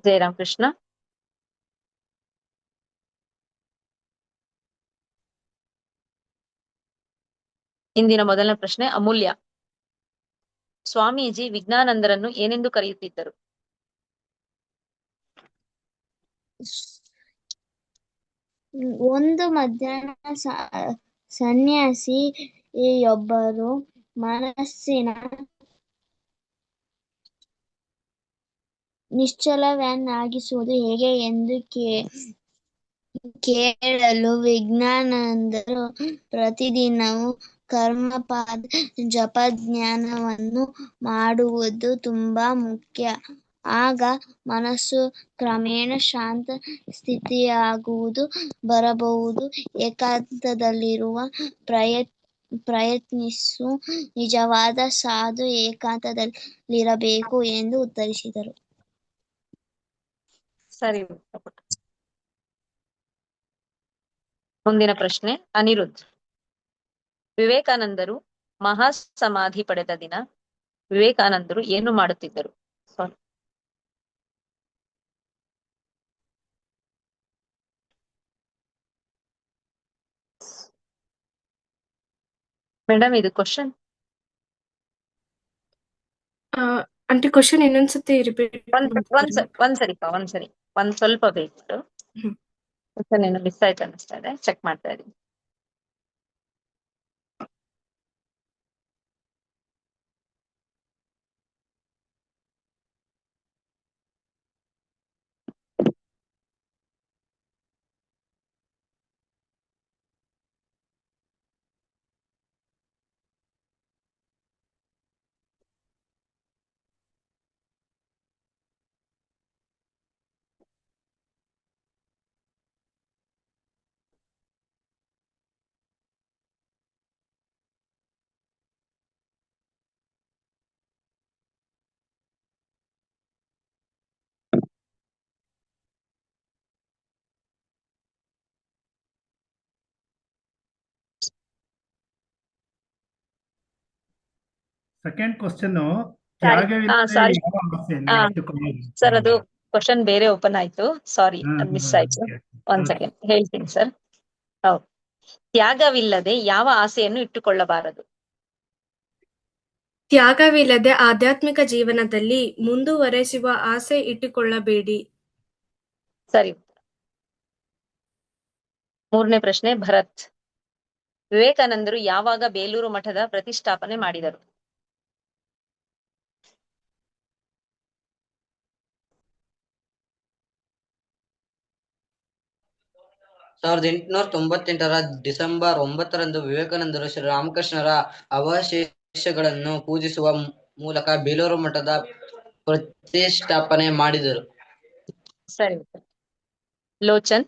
ಜಯರಾಮ್ ಕೃಷ್ಣ. ಇಂದಿನ ಮೊದಲನೇ ಪ್ರಶ್ನೆ ಅಮೂಲ್ಯ. ಸ್ವಾಮೀಜಿ ವಿಜ್ಞಾನಂದರನ್ನು ಏನೆಂದು ಕರೆಯುತ್ತಿದ್ದರು? ಒಂದು ಮಧ್ಯಾಹ್ನ ಸನ್ಯಾಸಿಯೊಬ್ಬರು ಮನಸ್ಸಿನ ನಿಶ್ಚಲವನ್ನಾಗಿಸುವುದು ಹೇಗೆ ಎಂದು ಕೇಳಲು ವಿಜ್ಞಾನಂದರು ಪ್ರತಿದಿನವೂ ಕರ್ಮಪಾದ ಜಪಧ್ಯಾನವನ್ನು ಮಾಡುವುದು ತುಂಬಾ ಮುಖ್ಯ. ಆಗ ಮನಸ್ಸು ಕ್ರಮೇಣ ಶಾಂತ ಸ್ಥಿತಿಯಾಗುವುದು ಬರಬಹುದು. ಏಕಾಂತದಲ್ಲಿರುವ ಪ್ರಯತ್ನಿಸು ನಿಜವಾದ ಸಾಧು ಏಕಾಂತದಲ್ಲಿರಬೇಕು ಎಂದು ಉತ್ತರಿಸಿದರು. ಸರಿ. ಮುಂದಿನ ಪ್ರಶ್ನೆ ಅನಿರುದ್ಧ್. ವಿವೇಕಾನಂದರು ಮಹಾ ಸಮಾಧಿ ಪಡೆದ ದಿನ ವಿವೇಕಾನಂದರು ಏನು ಮಾಡುತ್ತಿದ್ದರು? ಮೇಡಮ್ ಇದು ಕ್ವಶನ್ ಆಂಟಿ ಕ್ವಶನ್ ಇನ್ನೊಂದ್ಸತಿ ರಿಪೀಟ್ ಒಂದ್ಸರಿ ಒಂದ್ ಸ್ವಲ್ಪ ಬೇಕು. ಕ್ವಶನ್ ಏನು ಮಿಸ್ ಆಯ್ತು ಅನ್ನಿಸ್ತಾ ಇದೆ, ಚೆಕ್ ಮಾಡ್ತಾ ಇದೀನಿ. ಸೆಕೆಂಡ್ ಕ್ವಶನ್ ಸರ್, ಅದು ಕ್ವಶನ್ ಬೇರೆ ಓಪನ್ ಆಯ್ತು, ಸಾರಿ ಮಿಸ್ ಆಯ್ತು. ಒಂದ್ ಸೆಕೆಂಡ್ ಹೇಳ್ತೀನಿ ಸರ್. ಹೌದು, ತ್ಯಾಗವಿಲ್ಲದೆ ಯಾವ ಆಸೆಯನ್ನು ಇಟ್ಟುಕೊಳ್ಳಬಾರದು? ತ್ಯಾಗವಿಲ್ಲದೆ ಆಧ್ಯಾತ್ಮಿಕ ಜೀವನದಲ್ಲಿ ಮುಂದುವರೆಸುವ ಆಸೆ ಇಟ್ಟುಕೊಳ್ಳಬೇಡಿ. ಸರಿ. ಮೂರನೇ ಪ್ರಶ್ನೆ ಭರತ್. ವಿವೇಕಾನಂದರು ಯಾವಾಗ ಬೇಲೂರು ಮಠದ ಪ್ರತಿಷ್ಠಾಪನೆ ಮಾಡಿದರು? 1898 ಡಿಸೆಂಬರ್ 9 ವಿವೇಕಾನಂದರು ಶ್ರೀರಾಮಕೃಷ್ಣರ ಅವಶೇಷಗಳನ್ನು ಪೂಜಿಸುವ ಮೂಲಕ ಬೇಲೂರು ಮಠದ ಪ್ರತಿಷ್ಠಾಪನೆ ಮಾಡಿದರು. ಸರಿ. ಲೋಚನ್,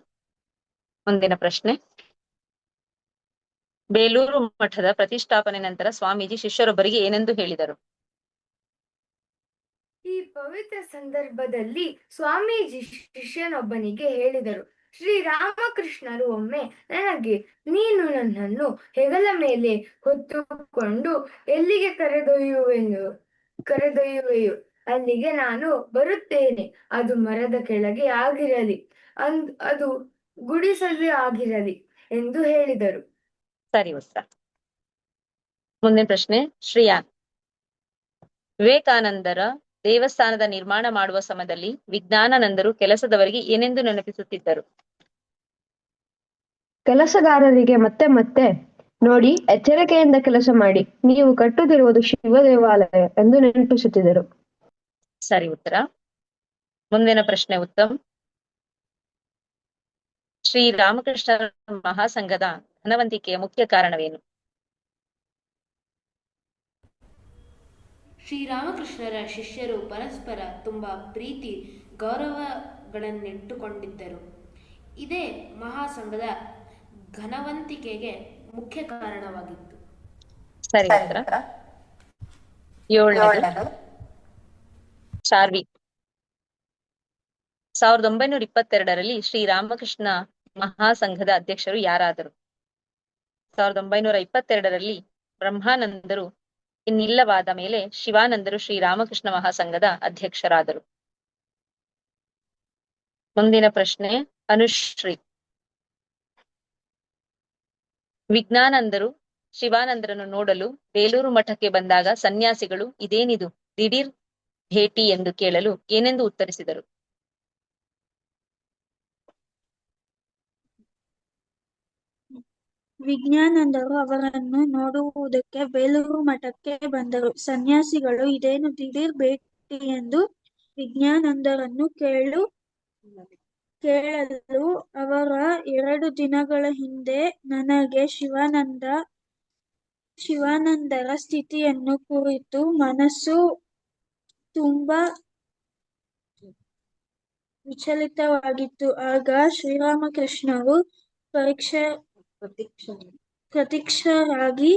ಮುಂದಿನ ಪ್ರಶ್ನೆ. ಬೇಲೂರು ಮಠದ ಪ್ರತಿಷ್ಠಾಪನೆ ನಂತರ ಸ್ವಾಮೀಜಿ ಶಿಷ್ಯರೊಬ್ಬರಿಗೆ ಏನೆಂದು ಹೇಳಿದರು? ಈ ಪವಿತ್ರ ಸಂದರ್ಭದಲ್ಲಿ ಸ್ವಾಮೀಜಿ ಶಿಷ್ಯನೊಬ್ಬನಿಗೆ ಹೇಳಿದರು, ಶ್ರೀರಾಮಕೃಷ್ಣರು ಒಮ್ಮೆ ನನಗೆ ನೀನು ನನ್ನನ್ನು ಹೆಗಲ ಮೇಲೆ ಹೊತ್ತುಕೊಂಡು ಎಲ್ಲಿಗೆ ಕರೆದೊಯ್ಯುವೆಯೋ ಅಲ್ಲಿಗೆ ನಾನು ಬರುತ್ತೇನೆ. ಅದು ಮರದ ಕೆಳಗೆ ಆಗಿರಲಿ, ಅದು ಗುಡಿಸಲೇ ಆಗಿರಲಿ ಎಂದು ಹೇಳಿದರು. ಸರಿ ಉತ್ತರ. ಮುಂದಿನ ಪ್ರಶ್ನೆ ಶ್ರೇಯಾನ್. ವಿವೇಕಾನಂದರ ದೇವಸ್ಥಾನದ ನಿರ್ಮಾಣ ಮಾಡುವ ಸಮಯದಲ್ಲಿ ವಿಜ್ಞಾನಾನಂದರು ಕೆಲಸದವರಿಗೆ ಏನೆಂದು ನೆನಪಿಸುತ್ತಿದ್ದರು? ಕೆಲಸಗಾರರಿಗೆ ಮತ್ತೆ ಮತ್ತೆ ನೋಡಿ, ಎಚ್ಚರಿಕೆಯಿಂದ ಕೆಲಸ ಮಾಡಿ, ನೀವು ಕಟ್ಟುತ್ತಿರುವುದು ಶಿವ ದೇವಾಲಯ ಎಂದು ನೆನಪಿಸುತ್ತಿದ್ದರು. ಸರಿ ಉತ್ತರ. ಮುಂದಿನ ಪ್ರಶ್ನೆ ಉತ್ತಮ್. ಶ್ರೀರಾಮಕೃಷ್ಣ ಮಹಾಸಂಘದ ಘನವಂತಿಕೆಯ ಮುಖ್ಯ ಕಾರಣವೇನು? ಶ್ರೀರಾಮಕೃಷ್ಣರ ಶಿಷ್ಯರು ಪರಸ್ಪರ ತುಂಬಾ ಪ್ರೀತಿ ಗೌರವಗಳನ್ನಿಟ್ಟುಕೊಂಡಿದ್ದರು. ಇದೇ ಮಹಾಸಂಘದ ಘನವಂತಿಕೆಗೆ ಮುಖ್ಯ ಕಾರಣವಾಗಿತ್ತು. ಸರಿ ಉತ್ತರ. ಏಳನೇದು ಶಾರ್ವಿ. 1922ರಲ್ಲಿ ಶ್ರೀರಾಮಕೃಷ್ಣ ಮಹಾಸಂಘದ ಅಧ್ಯಕ್ಷರು ಯಾರಾದರು? 1922ರಲ್ಲಿ ಬ್ರಹ್ಮಾನಂದರು ಇನ್ನಿಲ್ಲವಾದ ಮೇಲೆ ಶಿವಾನಂದರು ಶ್ರೀರಾಮಕೃಷ್ಣ ಮಹಾಸಂಘದ ಅಧ್ಯಕ್ಷರಾದರು. ಮುಂದಿನ ಪ್ರಶ್ನೆ ಅನುಶ್ರೀ. ವಿಜ್ಞಾನಂದರು ಶಿವಾನಂದರನ್ನು ನೋಡಲು ಬೇಲೂರು ಮಠಕ್ಕೆ ಬಂದಾಗ ಸನ್ಯಾಸಿಗಳು ಇದೇನಿದು ದಿಢೀರ್ ಭೇಟಿ ಎಂದು ಕೇಳಲು ಏನೆಂದು ಉತ್ತರಿಸಿದರು? ವಿಜ್ಞಾನಂದರು ಅವರನ್ನು ನೋಡುವುದಕ್ಕೆ ಬೇಲೂರು ಮಠಕ್ಕೆ ಬಂದರು. ಸನ್ಯಾಸಿಗಳು ಇದೇನು ದಿಢೀರ್ ಭೇಟಿ ಎಂದು ವಿಜ್ಞಾನಂದರನ್ನು ಕೇಳಲು ಅವರ 2 ದಿನಗಳ ಹಿಂದೆ ನನಗೆ ಶಿವಾನಂದರ ಸ್ಥಿತಿಯನ್ನು ಕುರಿತು ಮನಸ್ಸು ತುಂಬಾ ವಿಚಲಿತವಾಗಿತ್ತು. ಆಗ ಶ್ರೀರಾಮಕೃಷ್ಣರು ಪ್ರತ್ಯಕ್ಷರಾಗಿ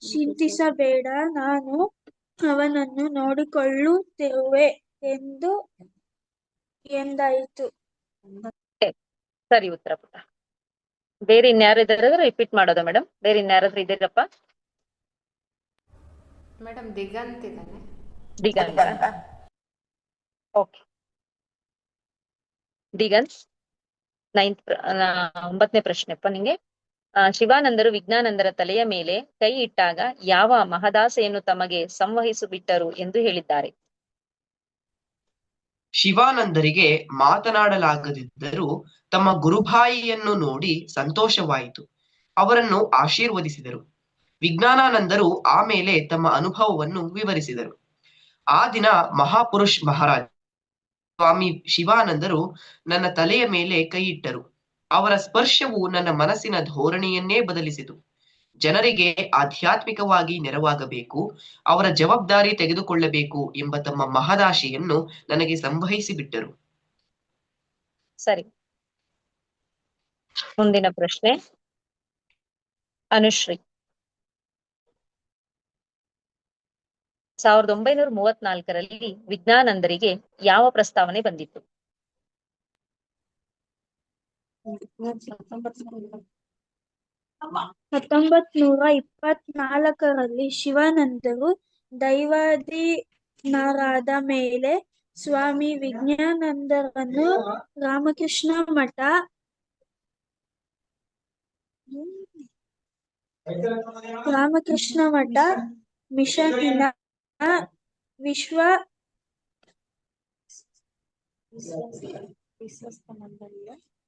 ಚಿಂತಿಸಬೇಡ, ನಾನು ಅವನನ್ನು ನೋಡಿಕೊಳ್ಳುತ್ತಿರುವೆ ಎಂದಾಯಿತು. ಸರಿ ಉತ್ತರ ಪುಟ. ಬೇರೆ ಇನ್ಯಾರು ಇದ್ದಾರೆ ರಿಪೀಟ್ ಮಾಡೋದಾ ಮೇಡಮ್? ಬೇರೆ ಇನ್ಯಾರಾದ್ರೂ ಇದ್ದೀರಪ್ಪ? ಮೇಡಮ್ ದಿಗಂತ್ ಇದ್ದಾನೆ. ದಿಗಂತ್. ಓಕೆ, ದಿಗಂತ್ 9ನೇ ಪ್ರಶ್ನೆಪ್ಪ ನಿಂಗೆ. ಶಿವಾನಂದರು ವಿಜ್ಞಾನಂದರ ತಲೆಯ ಮೇಲೆ ಕೈ ಇಟ್ಟಾಗ ಯಾವ ಮಹದಾಸೆಯನ್ನು ತಮಗೆ ಸಂವಹಿಸಿಬಿಟ್ಟರು ಎಂದು ಹೇಳಿದ್ದಾರೆ? ಶಿವಾನಂದರಿಗೆ ಮಾತನಾಡಲಾಗದಿದ್ದರೂ ತಮ್ಮ ಗುರುಭಾಯಿಯನ್ನು ನೋಡಿ ಸಂತೋಷವಾಯಿತು. ಅವರನ್ನು ಆಶೀರ್ವದಿಸಿದರು. ವಿಜ್ಞಾನಾನಂದರು ಆಮೇಲೆ ತಮ್ಮ ಅನುಭವವನ್ನು ವಿವರಿಸಿದರು. ಆ ದಿನ ಮಹಾಪುರುಷ್ ಮಹಾರಾಜ್ ಸ್ವಾಮಿ ಶಿವಾನಂದರು ನನ್ನ ತಲೆಯ ಮೇಲೆ ಕೈಯಿಟ್ಟರು. ಅವರ ಸ್ಪರ್ಶವು ನನ್ನ ಮನಸ್ಸಿನ ಧೋರಣೆಯನ್ನೇ ಬದಲಿಸಿತು. ಜನರಿಗೆ ಆಧ್ಯಾತ್ಮಿಕವಾಗಿ ನೆರವಾಗಬೇಕು, ಅವರ ಜವಾಬ್ದಾರಿ ತೆಗೆದುಕೊಳ್ಳಬೇಕು ಎಂಬ ತಮ್ಮ ಮಹದಾಶೆಯನ್ನು ನನಗೆ ಸಂವಹಿಸಿಬಿಟ್ಟರು. ಸರಿ, ಮುಂದಿನ ಪ್ರಶ್ನೆ ಅನುಶ್ರೀ. 1934ರಲ್ಲಿ ವಿಜ್ಞಾನಂದರಿಗೆ ಯಾವ ಪ್ರಸ್ತಾವನೆ ಬಂದಿತ್ತು? 1924ರಲ್ಲಿ ಶಿವಾನಂದರು ದೈವಾಧೀನರಾದ ಮೇಲೆ ಸ್ವಾಮಿ ವಿಜ್ಞಾನಂದರನ್ನು ರಾಮಕೃಷ್ಣ ಮಠ ಮಿಷನ್ನಿನ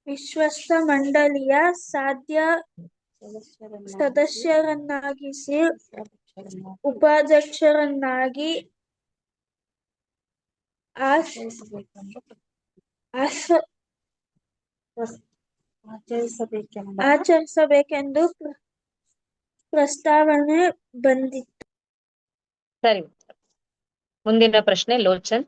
ವಿಶ್ವಸ್ತ ಮಂಡಳಿಯ ಸದಸ್ಯರನ್ನಾಗಿಸಿ ಉಪಾಧ್ಯಕ್ಷರನ್ನಾಗಿ ಆಚರಿಸಬೇಕೆಂದು ಪ್ರಸ್ತಾವನೆ ಬಂದಿತ್ತು. ಸರಿ, ಮುಂದಿನ ಪ್ರಶ್ನೆ ಲೋಚನ್.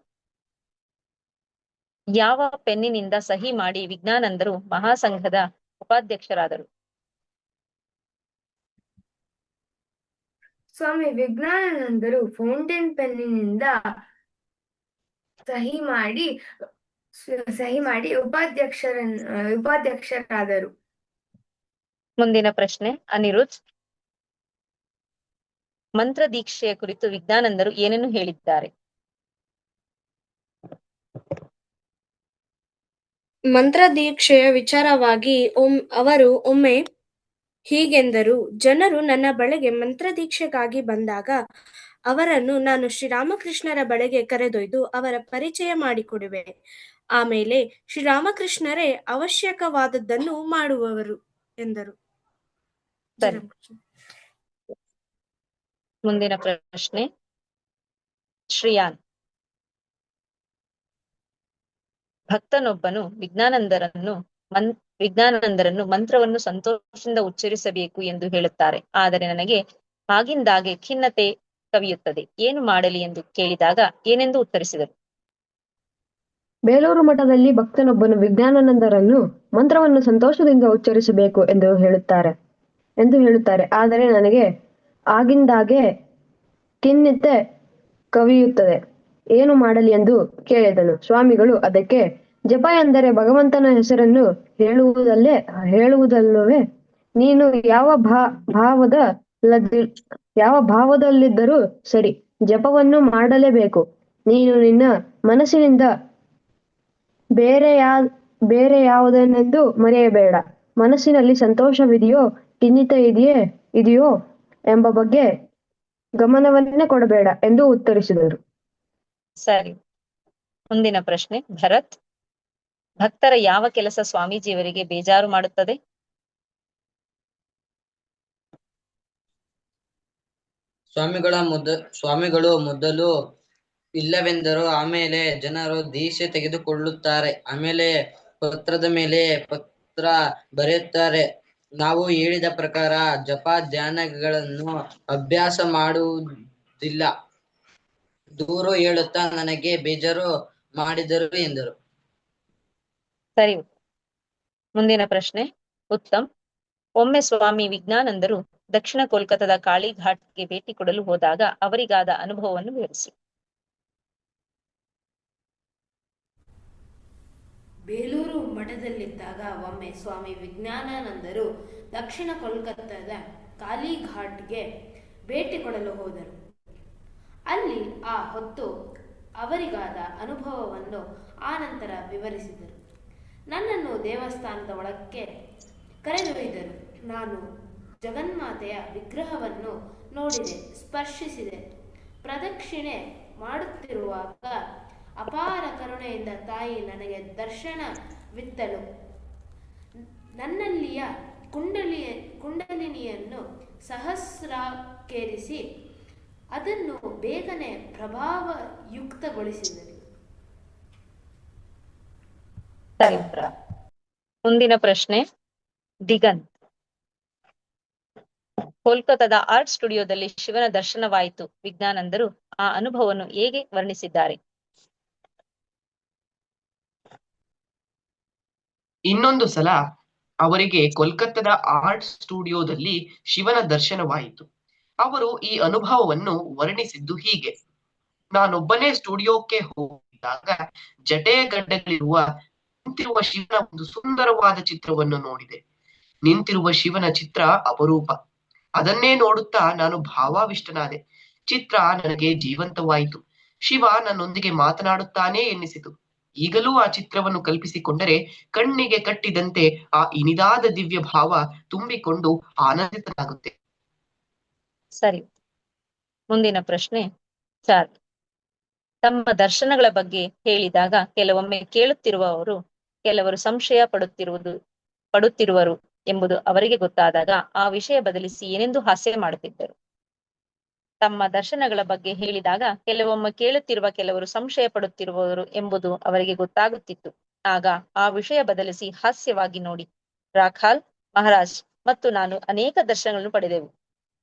ಯಾವ ಪೆನ್ನಿನಿಂದ ಸಹಿ ಮಾಡಿ ವಿಜ್ಞಾನಂದರು ಮಹಾಸಂಘದ ಉಪಾಧ್ಯಕ್ಷರಾದರು? ಸ್ವಾಮಿ ವಿಜ್ಞಾನಾನಂದರು ಫೌಂಟೇನ್ ಪೆನ್ನಿನಿಂದ ಸಹಿ ಮಾಡಿ ಉಪಾಧ್ಯಕ್ಷರಾದರು. ಮುಂದಿನ ಪ್ರಶ್ನೆ ಅನಿರುದ್ಧ್. ಮಂತ್ರ ದೀಕ್ಷೆಯ ಕುರಿತು ವಿಜ್ಞಾನಂದರು ಏನೇನು ಹೇಳಿದ್ದಾರೆ? ಮಂತ್ರ ದೀಕ್ಷೆಯ ವಿಚಾರವಾಗಿ ಅವರು ಒಮ್ಮೆ ಹೀಗೆಂದರು: ಜನರು ನನ್ನ ಬಳಿಗೆ ಮಂತ್ರದೀಕ್ಷೆಗಾಗಿ ಬಂದಾಗ ಅವರನ್ನು ನಾನು ಶ್ರೀರಾಮಕೃಷ್ಣರ ಬಳಿಗೆ ಕರೆದೊಯ್ದು ಅವರ ಪರಿಚಯ ಮಾಡಿಕೊಡುವೆ. ಆಮೇಲೆ ಶ್ರೀರಾಮಕೃಷ್ಣರೇ ಅವಶ್ಯಕವಾದದ್ದನ್ನು ಮಾಡುವವರು ಎಂದರು. ಮುಂದಿನ ಪ್ರಶ್ನೆ ಶ್ರೀಯಾನ್. ಭಕ್ತನೊಬ್ಬನು ವಿಜ್ಞಾನಂದರನ್ನು ಮಂತ್ರವನ್ನು ಸಂತೋಷದಿಂದ ಉಚ್ಚರಿಸಬೇಕು ಎಂದು ಹೇಳುತ್ತಾರೆ. ಆದರೆ ನನಗೆ ಆಗಿಂದಾಗೆ ಖಿನ್ನತೆ ಕವಿಯುತ್ತದೆ, ಏನು ಮಾಡಲಿ ಎಂದು ಕೇಳಿದಾಗ ಏನೆಂದು ಉತ್ತರಿಸಿದರು? ಬೇಲೂರು ಮಠದಲ್ಲಿ ಭಕ್ತನೊಬ್ಬನು ವಿಜ್ಞಾನಾನಂದರನ್ನು ಮಂತ್ರವನ್ನು ಸಂತೋಷದಿಂದ ಉಚ್ಚರಿಸಬೇಕು ಎಂದು ಹೇಳುತ್ತಾರೆ. ಆದರೆ ನನಗೆ ಆಗಿಂದಾಗೆ ಖಿನ್ನತೆ ಕವಿಯುತ್ತದೆ, ಏನು ಮಾಡಲಿ ಎಂದು ಕೇಳಿದನು. ಸ್ವಾಮಿಗಳು ಅದಕ್ಕೆ, ಜಪ ಎಂದರೆ ಭಗವಂತನ ಹೆಸರನ್ನು ಹೇಳುವುದಲ್ಲವೇ? ನೀನು ಯಾವ ಭಾವದಲ್ಲಿದ್ದರೂ ಸರಿ, ಜಪವನ್ನು ಮಾಡಲೇಬೇಕು. ನೀನು ನಿನ್ನ ಮನಸ್ಸಿನಿಂದ ಬೇರೆ ಯಾವುದನ್ನೆಂದು ಮರೆಯಬೇಡ. ಮನಸ್ಸಿನಲ್ಲಿ ಸಂತೋಷವಿದೆಯೋ ಖಿನ್ನತೆ ಇದೆಯೋ ಎಂಬ ಬಗ್ಗೆ ಗಮನವನ್ನೇ ಕೊಡಬೇಡ ಎಂದು ಉತ್ತರಿಸಿದರು. ಸರಿ. ಮುಂದಿನ ಪ್ರಶ್ನೆ ಭರತ್. ಭಕ್ತರ ಯಾವ ಕೆಲಸ ಸ್ವಾಮೀಜಿಯವರಿಗೆ ಬೇಜಾರು ಮಾಡುತ್ತದೆ? ಸ್ವಾಮಿಗಳು ಮೊದಲು ಇಲ್ಲವೆಂದರು, ಆಮೇಲೆ ಜನರು ದೀಕ್ಷೆ ತೆಗೆದುಕೊಳ್ಳುತ್ತಾರೆ, ಆಮೇಲೆ ಪತ್ರದ ಮೇಲೆ ಪತ್ರ ಬರೆಯುತ್ತಾರೆ. ನಾವು ಹೇಳಿದ ಪ್ರಕಾರ ಜಪ ಧ್ಯಾನಗಳನ್ನು ಅಭ್ಯಾಸ ಮಾಡುವುದಿಲ್ಲ. ದೂರು ಹೇಳುತ್ತಾ ನನಗೆ ಬೇಜಾರು ಮಾಡಿದರು ಎಂದರು. ಸರಿ. ಮುಂದಿನ ಪ್ರಶ್ನೆ ಉತ್ತಮ್. ಒಮ್ಮೆ ಸ್ವಾಮಿ ವಿಜ್ಞಾನಂದರು ದಕ್ಷಿಣ ಕೋಲ್ಕತ್ತಾದ ಕಾಳಿಘಾಟ್ಗೆ ಭೇಟಿ ಕೊಡಲು ಹೋದಾಗ ಅವರಿಗಾದ ಅನುಭವವನ್ನು ವಿವರಿಸಿ. ಬೇಲೂರು ಮಠದಲ್ಲಿದ್ದಾಗ ಒಮ್ಮೆ ಸ್ವಾಮಿ ವಿಜ್ಞಾನಾನಂದರು ದಕ್ಷಿಣ ಕೋಲ್ಕತ್ತಾದ ಕಾಳಿಘಾಟ್ಗೆ ಭೇಟಿ ಕೊಡಲು ಹೋದರು. ಅಲ್ಲಿ ಆ ಹೊತ್ತು ಅವರಿಗಾದ ಅನುಭವವನ್ನು ಆನಂತರ ವಿವರಿಸಿದರು. ನನ್ನನ್ನು ದೇವಸ್ಥಾನದ ಒಳಕ್ಕೆ ಕರೆದೊಯ್ದರು. ನಾನು ಜಗನ್ಮಾತೆಯ ವಿಗ್ರಹವನ್ನು ನೋಡಿದೆ, ಸ್ಪರ್ಶಿಸಿದೆ. ಪ್ರದಕ್ಷಿಣೆ ಮಾಡುತ್ತಿರುವಾಗ ಅಪಾರ ಕರುಣೆಯಿಂದ ತಾಯಿ ನನಗೆ ದರ್ಶನವಿತ್ತಳು. ನನ್ನಲ್ಲಿಯ ಕುಂಡಲಿನಿಯನ್ನು ಸಹಸ್ರಾಕೇರಿಸಿ ಅದನ್ನು ಬೇಗನೆ ಪ್ರಭಾವಯುಕ್ತಗೊಳಿಸಿದರು. ಸರಿ. ಮುಂದಿನ ಪ್ರಶ್ನೆ ದಿಗಂತ್. ಕೋಲ್ಕತ್ತಾದ ಆರ್ಟ್ ಸ್ಟುಡಿಯೋದಲ್ಲಿ ಶಿವನ ದರ್ಶನವಾಯಿತು. ವಿಜ್ಞಾನಂದರು ಆ ಅನುಭವವನ್ನು ಹೇಗೆ ವರ್ಣಿಸಿದ್ದಾರೆ? ಇನ್ನೊಂದು ಸಲ ಅವರಿಗೆ ಕೋಲ್ಕತ್ತಾದ ಆರ್ಟ್ ಸ್ಟುಡಿಯೋದಲ್ಲಿ ಶಿವನ ದರ್ಶನವಾಯಿತು. ಅವರು ಈ ಅನುಭವವನ್ನು ವರ್ಣಿಸಿದ್ದು ಹೀಗೆ: ನಾನೊಬ್ಬನೇ ಸ್ಟುಡಿಯೋಕ್ಕೆ ಹೋಗಿದ್ದಾಗ ಜಟೆಗಡ್ಡಗಳಿರುವ ನಿಂತಿರುವ ಶಿವನ ಒಂದು ಸುಂದರವಾದ ಚಿತ್ರವನ್ನು ನೋಡಿದೆ. ನಿಂತಿರುವ ಶಿವನ ಚಿತ್ರ ಅಪರೂಪ. ಅದನ್ನೇ ನೋಡುತ್ತಾ ನಾನು ಭಾವಾವಿಷ್ಟನಾದೆ. ಚಿತ್ರ ನನಗೆ ಜೀವಂತವಾಯಿತು. ಶಿವ ನನ್ನೊಂದಿಗೆ ಮಾತನಾಡುತ್ತಾನೆ ಎನ್ನಿಸಿತು. ಈಗಲೂ ಆ ಚಿತ್ರವನ್ನು ಕಲ್ಪಿಸಿಕೊಂಡರೆ ಕಣ್ಣಿಗೆ ಕಟ್ಟಿದಂತೆ ಆ ಇನಿದಾದ ದಿವ್ಯ ಭಾವ ತುಂಬಿಕೊಂಡು ಆನಂದಿತನಾಗುತ್ತೆ. ಸರಿ. ಮುಂದಿನ ಪ್ರಶ್ನೆ ಚಾರ್. ತಮ್ಮ ದರ್ಶನಗಳ ಬಗ್ಗೆ ಹೇಳಿದಾಗ ಕೆಲವೊಮ್ಮೆ ಕೇಳುತ್ತಿರುವವರು ಕೆಲವರು ಸಂಶಯ ಪಡುತ್ತಿರುವರು ಎಂಬುದು ಅವರಿಗೆ ಗೊತ್ತಾದಾಗ ಆ ವಿಷಯ ಬದಲಿಸಿ ಏನೆಂದು ಹಾಸ್ಯ ಮಾಡುತ್ತಿದ್ದರು. ತಮ್ಮ ದರ್ಶನಗಳ ಬಗ್ಗೆ ಹೇಳಿದಾಗ ಕೆಲವೊಮ್ಮೆ ಕೇಳುತ್ತಿರುವ ಕೆಲವರು ಸಂಶಯ ಪಡುತ್ತಿರುವವರು ಎಂಬುದು ಅವರಿಗೆ ಗೊತ್ತಾಗುತ್ತಿತ್ತು. ಆಗ ಆ ವಿಷಯ ಬದಲಿಸಿ ಹಾಸ್ಯವಾಗಿ ನೋಡಿ, ರಾಖಾಲ್ ಮಹಾರಾಜ್ ಮತ್ತು ನಾನು ಅನೇಕ ದರ್ಶನಗಳನ್ನು ಪಡೆದೆವು.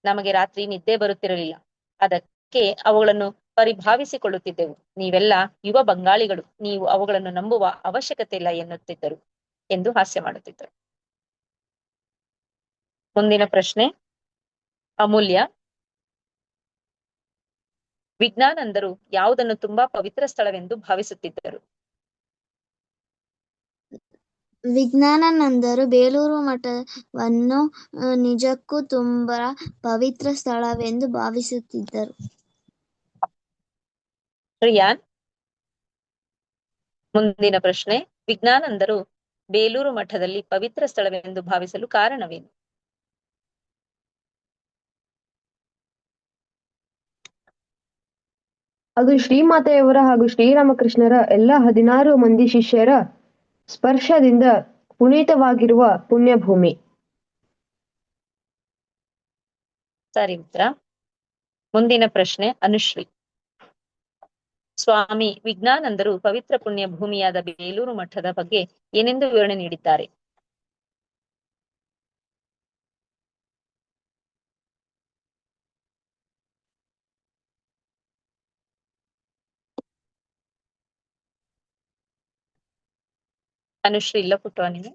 ನಮಗೆ ರಾತ್ರಿ ನಿದ್ದೆ ಬರುತ್ತಿರಲಿಲ್ಲ. ಅದಕ್ಕೆ ಅವುಗಳನ್ನು ಪರಿಭಾವಿಸಿಕೊಳ್ಳುತ್ತಿದ್ದೆವು. ನೀವೆಲ್ಲ ಯುವ ಬಂಗಾಳಿಗಳು, ನೀವು ಅವುಗಳನ್ನು ನಂಬುವ ಅವಶ್ಯಕತೆ ಇಲ್ಲ ಎನ್ನುತ್ತಿದ್ದರು ಎಂದು ಹಾಸ್ಯ ಮಾಡುತ್ತಿದ್ದರು. ಮುಂದಿನ ಪ್ರಶ್ನೆ ಅಮೂಲ್ಯ. ವಿಜ್ಞಾನಂದರು ಯಾವುದನ್ನು ತುಂಬಾ ಪವಿತ್ರ ಸ್ಥಳವೆಂದು ಭಾವಿಸುತ್ತಿದ್ದರು? ವಿಜ್ಞಾನಾನಂದರು ಬೇಲೂರು ಮಠವನ್ನು ನಿಜಕ್ಕೂ ತುಂಬಾ ಪವಿತ್ರ ಸ್ಥಳವೆಂದು ಭಾವಿಸುತ್ತಿದ್ದರು. ರಿಯಾನ್. ಮುಂದಿನ ಪ್ರಶ್ನೆ ವಿಜ್ಞಾನಂದರು ಬೇಲೂರು ಮಠದಲ್ಲಿ ಪವಿತ್ರ ಸ್ಥಳವೆಂದು ಭಾವಿಸಲು ಕಾರಣವೇನು? ಅದು ಶ್ರೀಮಾತೆಯವರ ಹಾಗೂ ಶ್ರೀರಾಮಕೃಷ್ಣರ ಎಲ್ಲ 16 ಮಂದಿ ಶಿಷ್ಯರ ಸ್ಪರ್ಶದಿಂದ ಪುನೀತವಾಗಿರುವ ಪುಣ್ಯಭೂಮಿ. ಸರಿ ಉತ್ತರ. ಮುಂದಿನ ಪ್ರಶ್ನೆ ಅನುಶ್ರೀ. ಸ್ವಾಮಿ ವಿಜ್ಞಾನಂದರು ಪವಿತ್ರ ಪುಣ್ಯ ಭೂಮಿಯಾದ ಬೇಲೂರು ಮಠದ ಬಗ್ಗೆ ಏನೆಂದು ವಿವರಣೆ ನೀಡಿದ್ದಾರೆ? ಅನುಶ್ರೀ ಇಲ್ಲ ಪುಟ್ಟ ನೀವು.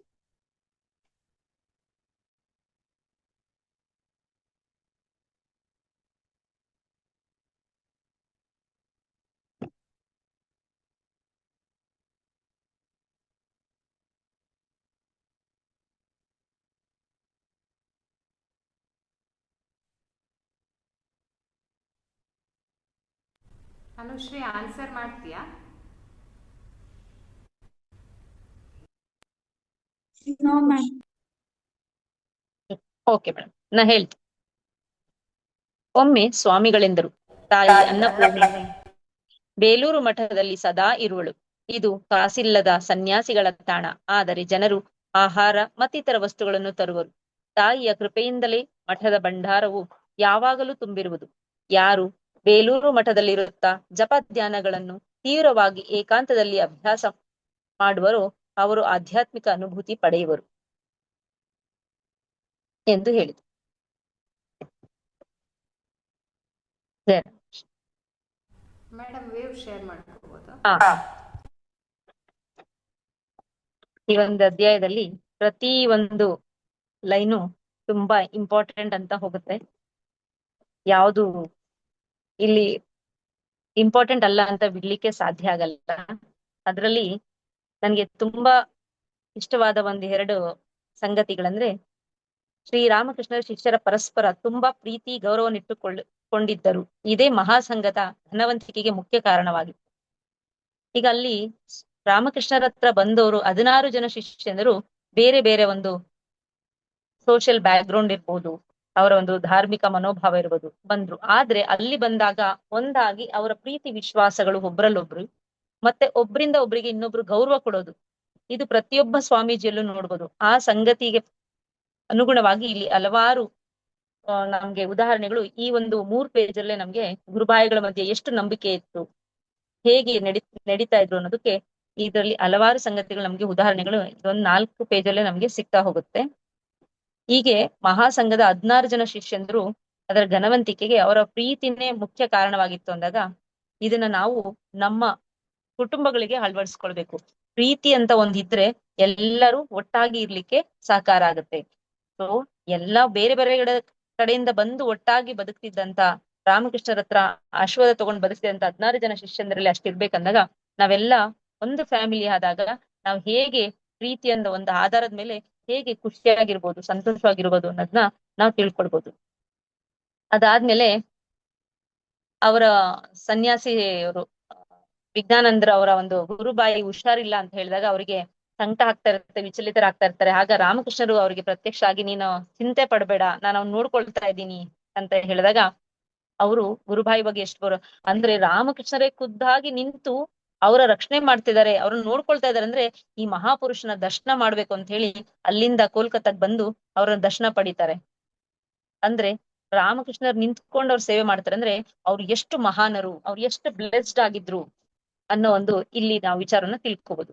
ಅನುಶ್ರೀ ಆನ್ಸರ್ ಮಾಡ್ತೀಯಾ? No ma'am. ಓಕೆ ಮೇಡಮ್, ನಾ ಹೇಳ್ತೀನಿ. ಒಮ್ಮೆ ಸ್ವಾಮಿಗಳೆಂದರು, ತಾಯಿ ಅನ್ನಪೂರ್ಣಿ ಬೇಲೂರು ಮಠದಲ್ಲಿ ಸದಾ ಇರುವಳು. ಇದು ಕಾಸಿಲ್ಲದ ಸನ್ಯಾಸಿಗಳ ತಾಣ. ಆದರೆ ಜನರು ಆಹಾರ ಮತ್ತಿತರ ವಸ್ತುಗಳನ್ನು ತರುವರು. ತಾಯಿಯ ಕೃಪೆಯಿಂದಲೇ ಮಠದ ಭಂಡಾರವು ಯಾವಾಗಲೂ ತುಂಬಿರುವುದು. ಯಾರು ಬೇಲೂರು ಮಠದಲ್ಲಿರುತ್ತಾ ಜಪ ಧ್ಯಾನಗಳನ್ನು ತೀವ್ರವಾಗಿ ಏಕಾಂತದಲ್ಲಿ ಅಭ್ಯಾಸ ಮಾಡುವರೋ ಅವರು ಆಧ್ಯಾತ್ಮಿಕ ಅನುಭೂತಿ ಪಡೆಯುವರು ಎಂದು ಹೇಳಿದರು. ಮೇಡಮ್ ವೇವ್ ಶೇರ್ ಮಾಡ್ಕೋಬೋದಾ? ಈ ಒಂದು ಅಧ್ಯಾಯದಲ್ಲಿ ಪ್ರತಿ ಒಂದು ಲೈನು ತುಂಬಾ ಇಂಪಾರ್ಟೆಂಟ್ ಅಂತ ಹೋಗುತ್ತೆ. ಯಾವುದು ಇಲ್ಲಿ ಇಂಪಾರ್ಟೆಂಟ್ ಅಲ್ಲ ಅಂತ ಬಿಡ್ಲಿಕ್ಕೆ ಸಾಧ್ಯ ಆಗಲ್ಲ. ಅದರಲ್ಲಿ ನನ್ಗೆ ತುಂಬಾ ಇಷ್ಟವಾದ ಒಂದು 2 ಸಂಗತಿಗಳಂದ್ರೆ, ಶ್ರೀರಾಮಕೃಷ್ಣರ ಶಿಷ್ಯರ ಪರಸ್ಪರ ತುಂಬಾ ಪ್ರೀತಿ ಗೌರವನಿಟ್ಟುಕೊಂಡಿದ್ದರು. ಇದೇ ಮಹಾಸಂಗದ ಧನವಂತಿಕೆಗೆ ಮುಖ್ಯ ಕಾರಣವಾಗಿತ್ತು. ಈಗ ಅಲ್ಲಿ ರಾಮಕೃಷ್ಣರ ಹತ್ರ ಬಂದವರು 16 ಜನ ಶಿಷ್ಯಂದರು ಬೇರೆ ಬೇರೆ ಒಂದು ಸೋಷಿಯಲ್ ಬ್ಯಾಕ್ ಗ್ರೌಂಡ್ ಇರ್ಬೋದು, ಅವರ ಒಂದು ಧಾರ್ಮಿಕ ಮನೋಭಾವ ಇರ್ಬೋದು, ಬಂದ್ರು. ಆದ್ರೆ ಅಲ್ಲಿ ಬಂದಾಗ ಒಂದಾಗಿ ಅವರ ಪ್ರೀತಿ ವಿಶ್ವಾಸಗಳು ಒಬ್ರಲ್ಲೊಬ್ರು, ಮತ್ತೆ ಒಬ್ರಿಂದ ಒಬ್ರಿಗೆ ಇನ್ನೊಬ್ರು ಗೌರವ ಕೊಡೋದು, ಇದು ಪ್ರತಿಯೊಬ್ಬ ಸ್ವಾಮೀಜಿಯಲ್ಲೂ ನೋಡ್ಬೋದು. ಆ ಸಂಗತಿಗೆ ಅನುಗುಣವಾಗಿ ಇಲ್ಲಿ ಹಲವಾರು ನಮ್ಗೆ ಉದಾಹರಣೆಗಳು ಈ ಒಂದು 3 ಪೇಜಲ್ಲೇ ನಮ್ಗೆ ಗುರುಭಾಯಿಗಳ ಮಧ್ಯೆ ಎಷ್ಟು ನಂಬಿಕೆ ಇತ್ತು, ಹೇಗೆ ನಡೀತಾ ಇದ್ರು ಅನ್ನೋದಕ್ಕೆ ಇದರಲ್ಲಿ ಹಲವಾರು ಸಂಗತಿಗಳು ನಮ್ಗೆ ಉದಾಹರಣೆಗಳು ಇದೊಂದು 4 ಪೇಜಲ್ಲೇ ನಮ್ಗೆ ಸಿಗ್ತಾ ಹೋಗುತ್ತೆ. ಹೀಗೆ ಮಹಾಸಂಘದ 16 ಜನ ಶಿಷ್ಯಂದ್ರು ಅದರ ಘನವಂತಿಕೆಗೆ ಅವರ ಪ್ರೀತಿನೇ ಮುಖ್ಯ ಕಾರಣವಾಗಿತ್ತು ಅಂದಾಗ, ಇದನ್ನ ನಾವು ನಮ್ಮ ಕುಟುಂಬಗಳಿಗೆ ಅಳವಡಿಸ್ಕೊಳ್ಬೇಕು. ಪ್ರೀತಿ ಅಂತ ಒಂದಿದ್ರೆ ಎಲ್ಲರೂ ಒಟ್ಟಾಗಿ ಇರ್ಲಿಕ್ಕೆ ಸಹಕಾರ ಆಗುತ್ತೆ. ಸೊ ಎಲ್ಲಾ ಬೇರೆ ಬೇರೆ ಕಡೆಯಿಂದ ಬಂದು ಒಟ್ಟಾಗಿ ಬದುಕ್ತಿದ್ದಂತ ರಾಮಕೃಷ್ಣರ ಹತ್ರ ಆಶೀರ್ವಾದ ತಗೊಂಡು ಬದುಕ್ತಿದ್ದಂತ 16 ಜನ ಶಿಷ್ಯಂದ್ರಲ್ಲಿ ಅಷ್ಟಿರ್ಬೇಕಂದಾಗ, ನಾವೆಲ್ಲ ಒಂದು ಫ್ಯಾಮಿಲಿ ಆದಾಗ ನಾವು ಹೇಗೆ ಪ್ರೀತಿಯಿಂದ ಒಂದು ಆಧಾರದ ಮೇಲೆ ಹೇಗೆ ಖುಷಿಯಾಗಿರ್ಬೋದು, ಸಂತೋಷವಾಗಿರ್ಬೋದು ಅನ್ನೋದನ್ನ ನಾವು ತಿಳ್ಕೊಳ್ಬೋದು. ಅದಾದ್ಮೇಲೆ ಅವರ ಸನ್ಯಾಸಿ ಅವರು ವಿಜ್ಞಾನಂದ್ರ ಅವರ ಒಂದು ಗುರುಬಾಯಿ ಹುಷಾರಿಲ್ಲ ಅಂತ ಹೇಳಿದಾಗ ಅವರಿಗೆ ಸಂಕಟ ಆಗ್ತಾ ಇರುತ್ತೆ, ವಿಚಲಿತರಾಗ್ತಾ ಇರ್ತಾರೆ. ಆಗ ರಾಮಕೃಷ್ಣರು ಅವರಿಗೆ ಪ್ರತ್ಯಕ್ಷ ಆಗಿ, ನೀನು ಚಿಂತೆ ಪಡಬೇಡ, ನಾನು ಅವ್ನು ನೋಡ್ಕೊಳ್ತಾ ಇದ್ದೀನಿ ಅಂತ ಹೇಳಿದಾಗ ಅವರು ಗುರುಬಾಯಿ ಬಗ್ಗೆ ಎಷ್ಟು ಅಂದ್ರೆ ರಾಮಕೃಷ್ಣರೇ ಖುದ್ದಾಗಿ ನಿಂತು ಅವರ ರಕ್ಷಣೆ ಮಾಡ್ತಿದ್ದಾರೆ, ಅವ್ರನ್ನ ನೋಡ್ಕೊಳ್ತಾ ಇದಾರೆ ಅಂದ್ರೆ ಈ ಮಹಾಪುರುಷನ ದರ್ಶನ ಮಾಡ್ಬೇಕು ಅಂತ ಹೇಳಿ ಅಲ್ಲಿಂದ ಕೋಲ್ಕತ್ತಾಗ್ ಬಂದು ಅವರ ದರ್ಶನ ಪಡಿತಾರೆ. ಅಂದ್ರೆ ರಾಮಕೃಷ್ಣರ್ ನಿಂತ್ಕೊಂಡು ಅವ್ರ ಸೇವೆ ಮಾಡ್ತಾರೆ ಅಂದ್ರೆ ಅವ್ರು ಎಷ್ಟು ಮಹಾನರು, ಅವ್ರು ಎಷ್ಟು ಬ್ಲೆಸ್ಡ್ ಆಗಿದ್ರು ಅನ್ನೋ ಒಂದು ಇಲ್ಲಿ ನಾವು ವಿಚಾರನ ತಿಳ್ಕೋಬಹುದು.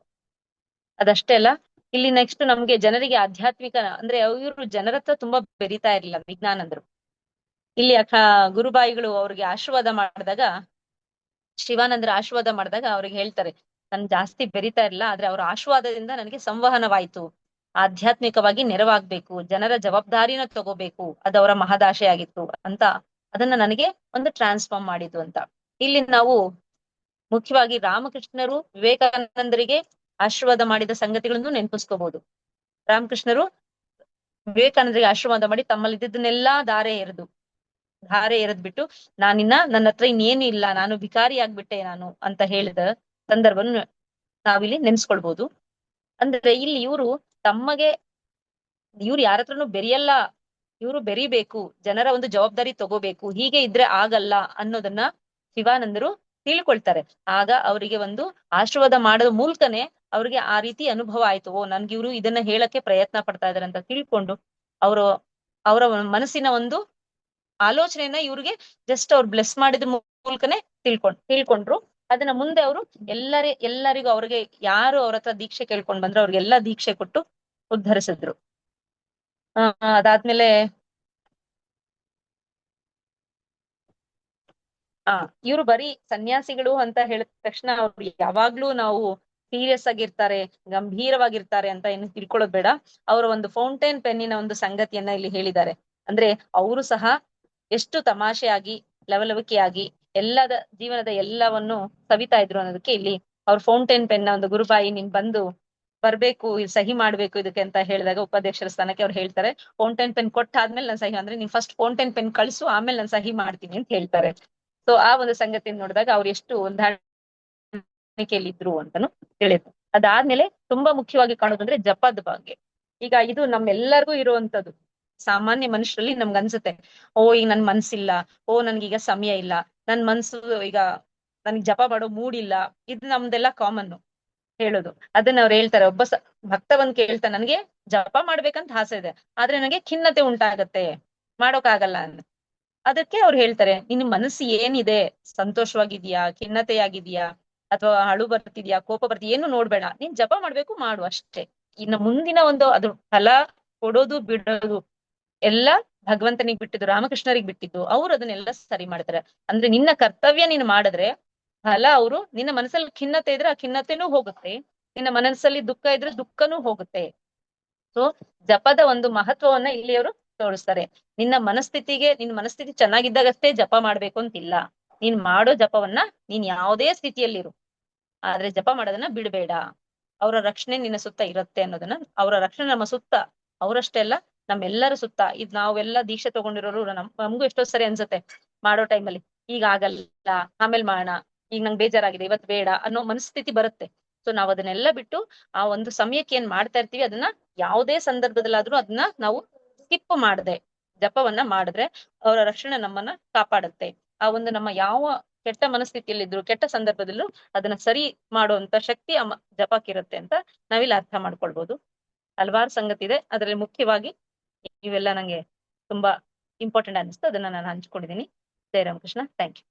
ಅದಷ್ಟೇ ಅಲ್ಲ, ಇಲ್ಲಿ ನೆಕ್ಸ್ಟ್ ನಮ್ಗೆ ಜನರಿಗೆ ಆಧ್ಯಾತ್ಮಿಕ ಅಂದ್ರೆ ಇವರು ಜನರ ಹತ್ರ ತುಂಬಾ ಬೆರಿತಾ ಇರ್ಲಿಲ್ಲ ವಿಜ್ಞಾನಂದ್ರು. ಇಲ್ಲಿ ಗುರುಬಾಯಿಗಳು ಅವ್ರಿಗೆ ಆಶೀರ್ವಾದ ಮಾಡಿದಾಗ, ಶಿವಾನಂದರ ಆಶೀರ್ವಾದ ಮಾಡಿದಾಗ ಅವ್ರಿಗೆ ಹೇಳ್ತಾರೆ, ನನ್ ಜಾಸ್ತಿ ಬೆರಿತಾ ಇರಲಿಲ್ಲ, ಆದ್ರೆ ಅವರ ಆಶೀರ್ವಾದದಿಂದ ನನಗೆ ಸಂವಹನವಾಯ್ತು, ಆಧ್ಯಾತ್ಮಿಕವಾಗಿ ನೆರವಾಗ್ಬೇಕು, ಜನರ ಜವಾಬ್ದಾರಿನ ತಗೋಬೇಕು, ಅದು ಅವರ ಮಹದಾಶೆ ಆಗಿತ್ತು ಅಂತ ಅದನ್ನ ನನಗೆ ಒಂದು ಟ್ರಾನ್ಸ್ಫಾರ್ಮ್ ಮಾಡಿದ್ದು ಅಂತ. ಇಲ್ಲಿ ನಾವು ಮುಖ್ಯವಾಗಿ ರಾಮಕೃಷ್ಣರು ವಿವೇಕಾನಂದರಿಗೆ ಆಶೀರ್ವಾದ ಮಾಡಿದ ಸಂಗತಿಗಳನ್ನು ನೆನಪಿಸ್ಕೋಬಹುದು. ರಾಮಕೃಷ್ಣರು ವಿವೇಕಾನಂದರಿಗೆ ಆಶೀರ್ವಾದ ಮಾಡಿ ತಮ್ಮಲ್ಲಿ ಇದ್ದನ್ನೆಲ್ಲಾ ಧಾರೆ ಎರೆದ್ಬಿಟ್ಟು, ನನ್ನ ಹತ್ರ ಇನ್ನೇನು ಇಲ್ಲ, ನಾನು ಭಿಕಾರಿ ಆಗ್ಬಿಟ್ಟೆ ನಾನು ಅಂತ ಹೇಳಿದ ಸಂದರ್ಭವನ್ನು ನಾವಿಲ್ಲಿ ನೆನ್ಸ್ಕೊಳ್ಬಹುದು. ಅಂದ್ರೆ ಇಲ್ಲಿ ಇವರು ಇವ್ರು ಯಾರ ಹತ್ರನು ಬೆರೆಯಲ್ಲ, ಇವರು ಬೆರಿಬೇಕು, ಜನರ ಒಂದು ಜವಾಬ್ದಾರಿ ತಗೋಬೇಕು, ಹೀಗೆ ಇದ್ರೆ ಆಗಲ್ಲ ಅನ್ನೋದನ್ನ ಶಿವಾನಂದರು ತಿಳ್ಕೊಳ್ತಾರೆ. ಆಗ ಅವರಿಗೆ ಒಂದು ಆಶೀರ್ವಾದ ಮಾಡೋದ ಮೂಲಕನೇ ಅವ್ರಿಗೆ ಆ ರೀತಿ ಅನುಭವ ಆಯ್ತು, ಓ ನನ್ಗೆ ಇವ್ರು ಇದನ್ನ ಹೇಳಕ್ಕೆ ಪ್ರಯತ್ನ ಪಡ್ತಾ ಇದಾರೆ ಅಂತ ತಿಳ್ಕೊಂಡು ಅವರ ಮನಸ್ಸಿನ ಒಂದು ಆಲೋಚನೆಯನ್ನ ಇವ್ರಿಗೆ ಜಸ್ಟ್ ಅವ್ರು ಬ್ಲೆಸ್ ಮಾಡಿದ ಮೂಲಕನೇ ತಿಳ್ಕೊಂಡ್ರು. ಅದನ್ನ ಮುಂದೆ ಅವರು ಎಲ್ಲರಿಗೂ ಅವ್ರಿಗೆ ಯಾರು ಅವ್ರ ಹತ್ರ ದೀಕ್ಷೆ ಕೇಳ್ಕೊಂಡ್ ಬಂದ್ರೆ ಅವ್ರಿಗೆಲ್ಲಾ ದೀಕ್ಷೆ ಕೊಟ್ಟು ಉದ್ಧರಿಸಿದ್ರು. ಅದಾದ್ಮೇಲೆ ಇವ್ರು ಬರೀ ಸನ್ಯಾಸಿಗಳು ಅಂತ ಹೇಳಿದ ತಕ್ಷಣ ಅವ್ರು ಯಾವಾಗ್ಲೂ ನಾವು ಸೀರಿಯಸ್ ಆಗಿರ್ತಾರೆ, ಗಂಭೀರವಾಗಿರ್ತಾರೆ ಅಂತ ಏನು ತಿಳ್ಕೊಳ್ಳೋದ್ ಬೇಡ. ಅವರ ಒಂದು ಫೌಂಟೇನ್ ಪೆನ್ನಿನ ಒಂದು ಸಂಗತಿಯನ್ನ ಇಲ್ಲಿ ಹೇಳಿದ್ದಾರೆ. ಅಂದ್ರೆ ಅವರು ಸಹ ಎಷ್ಟು ತಮಾಷೆಯಾಗಿ ಲವಲವಿಕೆಯಾಗಿ ಜೀವನದ ಎಲ್ಲವನ್ನು ಸವಿತಾ ಇದ್ರು ಅನ್ನೋದಕ್ಕೆ ಇಲ್ಲಿ ಅವ್ರ ಫೌಂಟೇನ್ ಪೆನ್ನ ಒಂದು ಗುರುಬಾಯಿ ನೀನ್ ಬರ್ಬೇಕು, ಸಹಿ ಮಾಡ್ಬೇಕು ಇದಕ್ಕೆ ಅಂತ ಹೇಳಿದಾಗ ಉಪಾಧ್ಯಕ್ಷರ ಸ್ಥಾನಕ್ಕೆ ಅವ್ರು ಹೇಳ್ತಾರೆ, ಫೌಂಟೇನ್ ಪೆನ್ ಕೊಟ್ಟಾದ್ಮೇಲೆ ನಾನು ಸಹಿ, ಅಂದ್ರೆ ನೀನ್ ಫಸ್ಟ್ ಫೌಂಟೇನ್ ಪೆನ್ ಕಳ್ಸು, ಆಮೇಲೆ ನಾನು ಸಹಿ ಮಾಡ್ತೀನಿ ಅಂತ ಹೇಳ್ತಾರೆ. ಸೊ ಆ ಒಂದು ಸಂಗತಿಯನ್ನು ನೋಡಿದಾಗ ಅವ್ರು ಎಷ್ಟು ಹೊಂದಾಣಿಕೆಯಲ್ಲಿದ್ರು ಅಂತಾನು ತಿಳಿಯುತ್ತೆ. ಅದಾದ್ಮೇಲೆ ತುಂಬಾ ಮುಖ್ಯವಾಗಿ ಕಾಣೋದಂದ್ರೆ ಜಪದ ಬಗ್ಗೆ. ಈಗ ಇದು ನಮ್ಮೆಲ್ಲರಿಗೂ ಇರುವಂತದ್ದು. ಸಾಮಾನ್ಯ ಮನುಷ್ಯರಲ್ಲಿ ನಮ್ಗೆ ಅನ್ಸುತ್ತೆ, ಓ ಈಗ ನನ್ ಮನ್ಸಿಲ್ಲ, ಓ ನನ್ಗೀಗ ಸಮಯ ಇಲ್ಲ, ನನ್ ಮನ್ಸು ಈಗ ನನ್ಗೆ ಜಪ ಮಾಡೋ ಮೂಡ್ ಇಲ್ಲ. ಇದು ನಮ್ದೆಲ್ಲ ಕಾಮನ್ ಹೇಳೋದು. ಅದನ್ನ ಅವ್ರು ಹೇಳ್ತಾರೆ, ಒಬ್ಬ ಭಕ್ತ ಬಂದ್ ಕೇಳ್ತಾನೆ, ನನ್ಗೆ ಜಪ ಮಾಡ್ಬೇಕಂತ ಆಸೆ ಇದೆ, ಆದ್ರೆ ನನಗೆ ಖಿನ್ನತೆ ಉಂಟಾಗತ್ತೆ, ಮಾಡೋಕ್ಕಾಗಲ್ಲ ಅಂತ. ಅದಕ್ಕೆ ಅವ್ರು ಹೇಳ್ತಾರೆ, ನಿನ್ನ ಮನಸ್ಸು ಏನಿದೆ, ಸಂತೋಷವಾಗಿದ್ಯಾ, ಖಿನ್ನತೆಯಾಗಿದ್ಯಾ, ಅಥವಾ ಅಳು ಬರ್ತಿದ್ಯಾ, ಕೋಪ ಬರ್ತಿದ್ಯಾ, ಏನು ನೋಡ್ಬೇಡ, ನೀನ್ ಜಪ ಮಾಡ್ಬೇಕು, ಮಾಡು ಅಷ್ಟೇ. ಇನ್ನು ಮುಂದಿನ ಒಂದು ಅದು ಫಲ ಕೊಡೋದು ಬಿಡೋದು ಎಲ್ಲ ಭಗವಂತನಿಗೆ ಬಿಟ್ಟಿದ್ದು, ರಾಮಕೃಷ್ಣರಿಗೆ ಬಿಟ್ಟಿದ್ದು. ಅವ್ರು ಅದನ್ನೆಲ್ಲ ಸರಿ ಮಾಡ್ತಾರೆ. ಅಂದ್ರೆ ನಿನ್ನ ಕರ್ತವ್ಯ ನೀನು ಮಾಡಿದ್ರೆ ಫಲ ಅವರು, ನಿನ್ನ ಮನಸ್ಸಲ್ಲಿ ಖಿನ್ನತೆ ಇದ್ರೆ ಆ ಖಿನ್ನತೆನೂ ಹೋಗುತ್ತೆ, ನಿನ್ನ ಮನಸ್ಸಲ್ಲಿ ದುಃಖ ಇದ್ರೆ ದುಃಖನೂ ಹೋಗುತ್ತೆ. ಸೊ ಜಪದ ಒಂದು ಮಹತ್ವವನ್ನ ಇಲ್ಲಿ ಅವರು ತೋರಿಸ್ತಾರೆ. ನಿನ್ನ ಮನಸ್ಥಿತಿ ಚೆನ್ನಾಗಿದ್ದಾಗಷ್ಟೇ ಜಪ ಮಾಡ್ಬೇಕು ಅಂತಿಲ್ಲ. ನೀನ್ ಮಾಡೋ ಜಪವನ್ನ ನೀನ್ ಯಾವುದೇ ಸ್ಥಿತಿಯಲ್ಲಿರು, ಆದ್ರೆ ಜಪ ಮಾಡೋದನ್ನ ಬಿಡಬೇಡ. ಅವರ ರಕ್ಷಣೆ ನಿನ್ನ ಸುತ್ತ ಇರುತ್ತೆ ಅನ್ನೋದನ್ನ, ಅವರ ರಕ್ಷಣೆ ನಮ್ಮ ಸುತ್ತ, ಅವರಷ್ಟೇ ಅಲ್ಲ ನಮ್ಮೆಲ್ಲರ ಸುತ್ತ. ಇದ್ ನಾವೆಲ್ಲ ದೀಕ್ಷೆ ತಗೊಂಡಿರೋರು ನಮಗೂ ಎಷ್ಟೋ ಸರಿ ಅನ್ಸುತ್ತೆ ಮಾಡೋ ಟೈಮಲ್ಲಿ, ಈಗ ಆಗಲ್ಲ, ಆಮೇಲೆ ಮಾಡೋಣ, ಈಗ ನಂಗೆ ಬೇಜಾರಾಗಿದೆ, ಇವತ್ತು ಬೇಡ ಅನ್ನೋ ಮನಸ್ಥಿತಿ ಬರುತ್ತೆ. ಸೊ ನಾವ್ ಅದನ್ನೆಲ್ಲ ಬಿಟ್ಟು ಆ ಒಂದು ಸಮಯಕ್ಕೆ ಏನ್ ಮಾಡ್ತಾ ಇರ್ತೀವಿ ಅದನ್ನ ಯಾವುದೇ ಸಂದರ್ಭದಲ್ಲಾದ್ರೂ ಅದನ್ನ ನಾವು ಸ್ಕಿಪ್ ಮಾಡದೆ ಜಪವನ್ನ ಮಾಡಿದ್ರೆ ಅವರ ರಕ್ಷಣೆ ನಮ್ಮನ್ನ ಕಾಪಾಡುತ್ತೆ. ಆ ಒಂದು ನಮ್ಮ ಯಾವ ಕೆಟ್ಟ ಮನಸ್ಥಿತಿಯಲ್ಲಿದ್ರು, ಕೆಟ್ಟ ಸಂದರ್ಭದಲ್ಲೂ ಅದನ್ನ ಸರಿ ಮಾಡುವಂತ ಶಕ್ತಿ ಜಪಕ್ಕಿರುತ್ತೆ ಅಂತ ನಾವಿಲ್ಲಿ ಅರ್ಥ ಮಾಡ್ಕೊಳ್ಬಹುದು. ಹಲವಾರು ಸಂಗತಿ ಇದೆ, ಅದರಲ್ಲಿ ಮುಖ್ಯವಾಗಿ ಇವೆಲ್ಲ ನಂಗೆ ತುಂಬಾ ಇಂಪಾರ್ಟೆಂಟ್ ಅನಿಸ್ತು, ಅದನ್ನ ನಾನು ಹಂಚ್ಕೊಂಡಿದ್ದೀನಿ. ಜಯ ರಾಮಕೃಷ್ಣ. Thank you.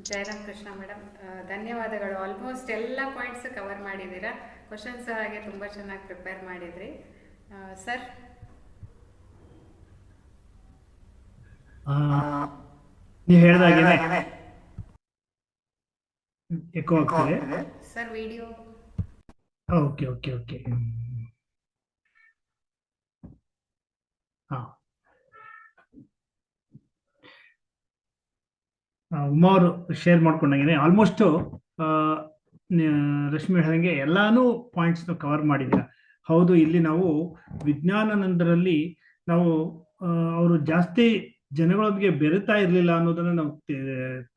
ಜಯ ರಾಮಕೃಷ್ಣ ಮೇಡಮ್, ಧನ್ಯವಾದಗಳು. ಆಲ್ಮೋಸ್ಟ್ ಎಲ್ಲ ಪಾಯಿಂಟ್ಸ್ ಕವರ್ ಮಾಡಿದ್ದೀರಾ. ಕ್ವಶನ್ಸ್ ಹಾಗೆ ತುಂಬ ಚೆನ್ನಾಗಿ ಪ್ರಿಪೇರ್ ಮಾಡಿದ್ರಿ. ಸರ್, ನೀವು ಹೇಳಿದಾಗೇನೆ ಎಕೋ ಆಗ್ತದೆ sir. Video okay okay okay Uma ಅವರು ಶೇರ್ ಮಾಡ್ಕೊಂಡಂಗೆ ಆಲ್ಮೋಸ್ಟ್ ರಶ್ಮಿ ಹೇಳಿದಂಗೆ ಎಲ್ಲಾನು ಪಾಯಿಂಟ್ಸ್ನ ಕವರ್ ಮಾಡಿದ್ದೀರಾ. ಹೌದು, ಇಲ್ಲಿ ನಾವು ವಿಜ್ಞಾನಾನಂದರಲ್ಲಿ ನಾವು ಅವರು ಜಾಸ್ತಿ ಜನಗಳೊಂದಿಗೆ ಬೆರೀತಾ ಇರಲಿಲ್ಲ ಅನ್ನೋದನ್ನ ನಾವು